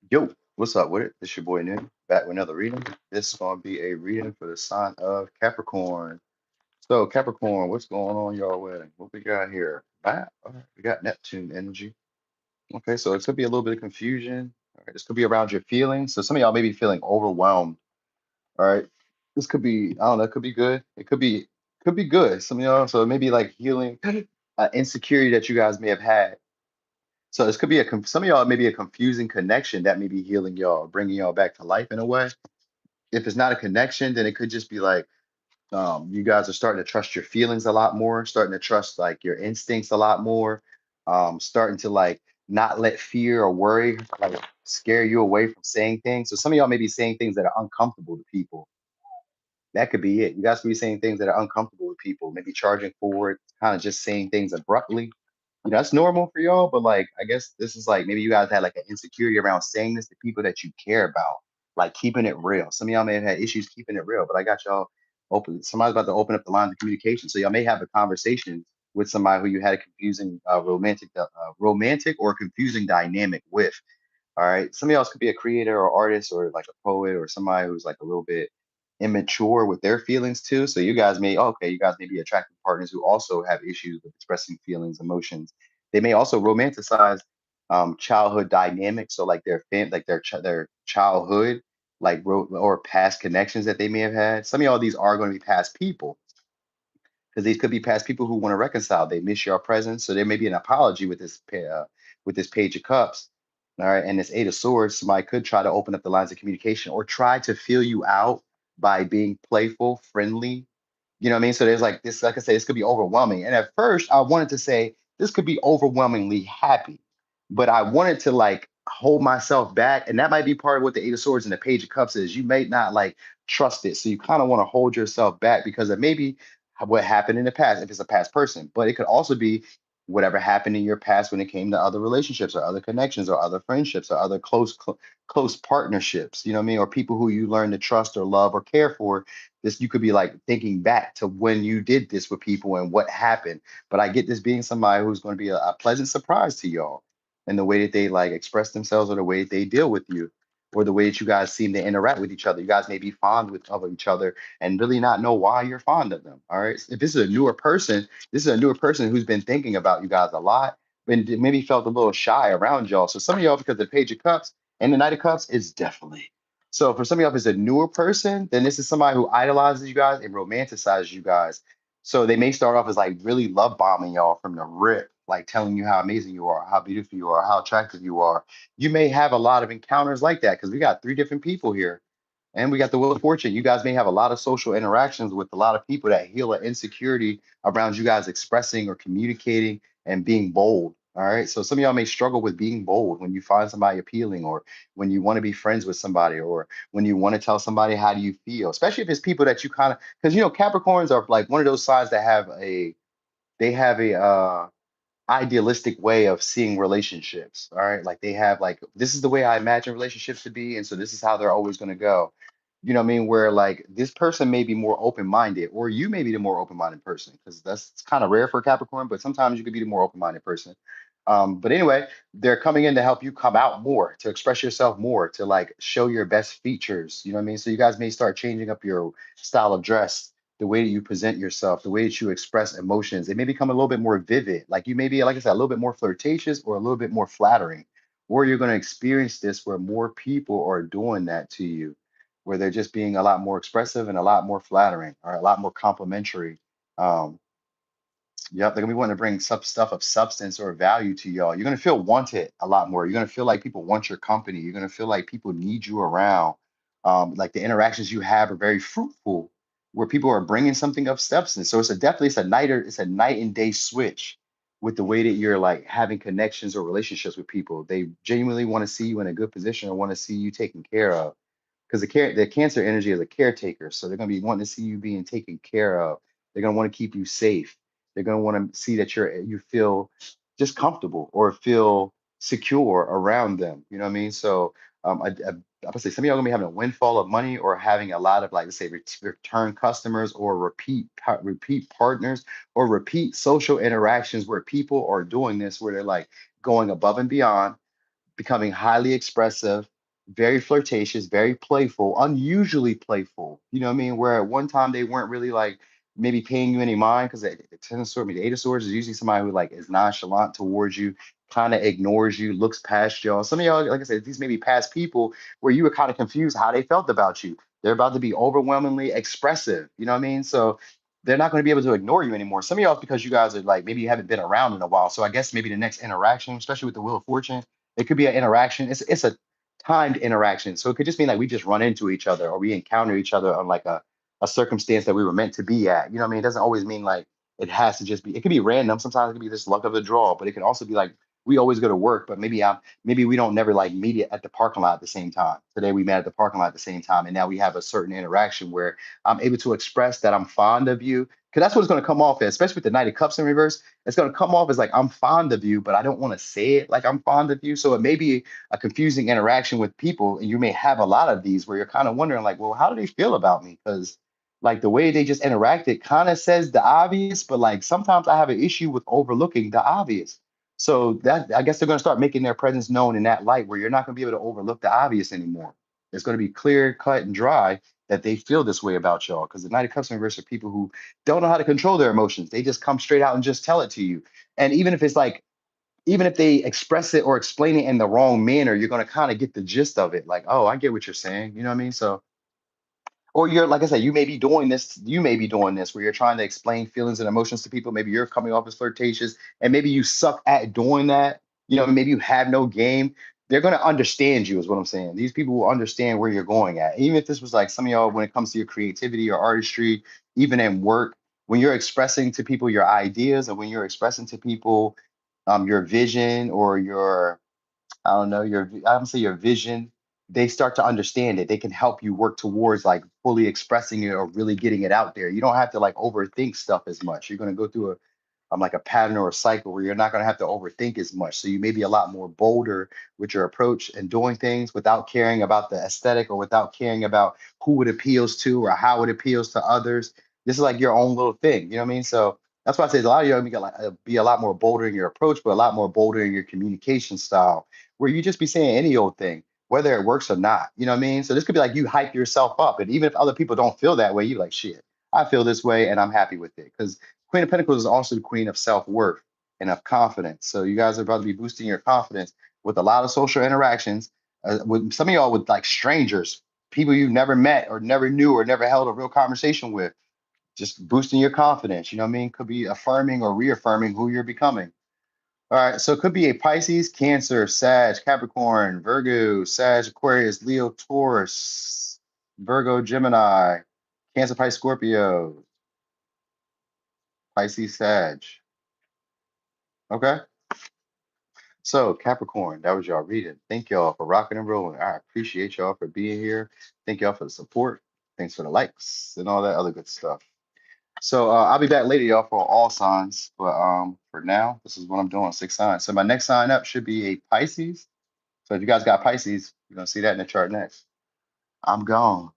Yo, what's up with it? It's your boy Nick, back with another reading. This is gonna be a reading for the sign of Capricorn. So Capricorn, what's going on y'all with? What we got here? All right, we got Neptune energy. Okay, so it could be a little bit of confusion. All right, this could be around your feelings. So some of y'all may be feeling overwhelmed. All right, this could be, I don't know, it could be good. It could be good. Some of y'all, so maybe like healing insecurity that you guys may have had. So this could be some of y'all may be a confusing connection that may be healing y'all, bringing y'all back to life in a way. If it's not a connection, then it could just be like you guys are starting to trust your feelings a lot more, starting to trust like your instincts a lot more, starting to like not let fear or worry like scare you away from saying things. So some of y'all may be saying things that are uncomfortable to people. That could be it. You guys could be saying things that are uncomfortable with people, maybe charging forward, kind of just saying things abruptly. That's normal for y'all, but like I guess this is like maybe you guys had like an insecurity around saying this to people that you care about, like keeping it real. Some of y'all may have had issues keeping it real, but I got y'all open. Somebody's about to open up the lines of communication, so y'all may have a conversation with somebody who you had a confusing romantic or confusing dynamic with. All right. Somebody else could be a creator or artist or like a poet or somebody who's like a little bit immature with their feelings too. So you guys may, okay, you guys may be attracting partners who also have issues with expressing feelings, emotions. They may also romanticize childhood dynamics. So like like their childhood, like or past connections that they may have had. Some of y'all, these are going to be past people because these could be past people who want to reconcile. They miss your presence, so there may be an apology with with this Page of Cups, all right, and this Eight of Swords. Somebody could try to open up the lines of communication or try to feel you out by being playful, friendly. You know what I mean? So there's like this, like I said, this could be overwhelming. And at first, I wanted to say this could be overwhelmingly happy, but I wanted to like hold myself back, and that might be part of what the Eight of Swords and the Page of Cups is. You may not like trust it, so you kind of want to hold yourself back because of maybe what happened in the past if it's a past person, but it could also be whatever happened in your past when it came to other relationships or other connections or other friendships or other close partnerships, you know what I mean, or people who you learn to trust or love or care for. This you could be like thinking back to when you did this with people and what happened. But I get this being somebody who's going to be a pleasant surprise to y'all in the way that they like express themselves or the way that they deal with you or the way that you guys seem to interact with each other. You guys may be fond of each other and really not know why you're fond of them. All right. If this is a newer person, this is a newer person who's been thinking about you guys a lot, and maybe felt a little shy around y'all. So some of y'all, because the Page of Cups and the Knight of Cups is definitely. So for some of y'all, if it's a newer person, then this is somebody who idolizes you guys and romanticizes you guys. So they may start off as like really love bombing y'all from the rip, like telling you how amazing you are, how beautiful you are, how attractive you are. You may have a lot of encounters like that because we got three different people here and we got the Wheel of Fortune. You guys may have a lot of social interactions with a lot of people that heal an insecurity around you guys expressing or communicating and being bold. All right. So some of y'all may struggle with being bold when you find somebody appealing or when you want to be friends with somebody or when you want to tell somebody how do you feel, especially if it's people that you kind of because Capricorns are like one of those signs that have a idealistic way of seeing relationships. All right. Like they have like this is the way I imagine relationships to be. And so this is how they're always going to go. You know what I mean? Where like this person may be more open-minded, or you may be the more open-minded person, because that's kind of rare for Capricorn, but sometimes you could be the more open-minded person. But anyway, they're coming in to help you come out more, to express yourself more, to like show your best features. You know what I mean? So you guys may start changing up your style of dress, the way that you present yourself, the way that you express emotions. It may become a little bit more vivid. Like you may be, like I said, a little bit more flirtatious or a little bit more flattering. Or you're going to experience this where more people are doing that to you, where they're just being a lot more expressive and a lot more flattering or a lot more complimentary. Um, Yep, they're gonna be wanting to bring stuff of substance or value to y'all. You're gonna feel wanted a lot more. You're gonna feel like people want your company. You're gonna feel like people need you around. Like the interactions you have are very fruitful, where people are bringing something of substance. So it's a night and day switch with the way that you're like having connections or relationships with people. They genuinely want to see you in a good position or want to see you taken care of because the Cancer energy is a caretaker, so they're going to be wanting to see you being taken care of. They're going to want to keep you safe. They're going to want to see that you feel just comfortable or feel secure around them. You know what I mean? So I would say some of y'all are gonna be having a windfall of money or having a lot of like let's say return customers or repeat partners or repeat social interactions where people are doing this where they're like going above and beyond, becoming highly expressive, very flirtatious, very playful, unusually playful. You know what I mean? Where at one time they weren't really like maybe paying you any mind because the Ten of Swords, the Eight of Swords is usually somebody who like is nonchalant towards you, kind of ignores you, looks past y'all. Some of y'all, like I said, these may be past people where you were kind of confused how they felt about you. They're about to be overwhelmingly expressive. You know what I mean? So they're not going to be able to ignore you anymore. Some of y'all, because you guys are like maybe you haven't been around in a while. So I guess maybe the next interaction, especially with the Wheel of Fortune, it could be an interaction. It's a timed interaction. So it could just mean like we just run into each other or we encounter each other on like a circumstance that we were meant to be at. You know what I mean? It doesn't always mean like it has to just be, it could be random. Sometimes it could be just luck of the draw, but it can also be like we always go to work, but maybe we don't never like meet at the parking lot at the same time. Today we met at the parking lot at the same time. And now we have a certain interaction where I'm able to express that I'm fond of you. Cause that's what it's going to come off as, especially with the Knight of Cups in reverse. It's going to come off as like I'm fond of you, but I don't want to say it like I'm fond of you. So it may be a confusing interaction with people, and you may have a lot of these where you're kind of wondering, like, well, how do they feel about me? Because like the way they just interacted kind of says the obvious, but like sometimes I have an issue with overlooking the obvious. So that I guess they're going to start making their presence known in that light where you're not going to be able to overlook the obvious anymore. It's going to be clear, cut, and dry that they feel this way about y'all. Because the Knight of Cups in reverse are people who don't know how to control their emotions. They just come straight out and just tell it to you. And even if it's like even if they express it or explain it in the wrong manner, you're going to kind of get the gist of it. Like, oh, I get what you're saying. You know what I mean? So, or you're, like I said, you may be doing this where you're trying to explain feelings and emotions to people. Maybe you're coming off as flirtatious and maybe you suck at doing that. You know, maybe you have no game. They're going to understand you, is what I'm saying. These people will understand where you're going at. Even if this was like some of y'all, when it comes to your creativity or artistry, even in work, when you're expressing to people your ideas and when you're expressing to people your vision or your I don't know, I don't say your vision, they start to understand it. They can help you work towards like fully expressing it or really getting it out there. You don't have to like overthink stuff as much. You're going to go through like a pattern or a cycle where you're not going to have to overthink as much. So you may be a lot more bolder with your approach and doing things without caring about the aesthetic or without caring about who it appeals to or how it appeals to others. This is like your own little thing. You know what I mean? So that's why I say a lot of you are going to be a lot more bolder in your approach, but a lot more bolder in your communication style, where you just be saying any old thing, whether it works or not. You know what I mean? So this could be like you hype yourself up. And even if other people don't feel that way, you like, shit, I feel this way and I'm happy with it. Because Queen of Pentacles is also the queen of self-worth and of confidence. So you guys are about to be boosting your confidence with a lot of social interactions. With some of y'all with like strangers, people you've never met or never knew or never held a real conversation with, just boosting your confidence. You know what I mean? Could be affirming or reaffirming who you're becoming. All right, so it could be a Pisces, Cancer, Sag, Capricorn, Virgo, Sag, Aquarius, Leo, Taurus, Virgo, Gemini, Cancer, Pisces, Scorpio, Pisces, Sag. Okay. So, Capricorn, that was y'all reading. Thank y'all for rocking and rolling. I appreciate y'all for being here. Thank y'all for the support. Thanks for the likes and all that other good stuff. So, I'll be back later, y'all, for all signs. But for now, this is what I'm doing, 6 signs. So, my next sign up should be a Pisces. So, if you guys got Pisces, you're going to see that in the chart next. I'm gone.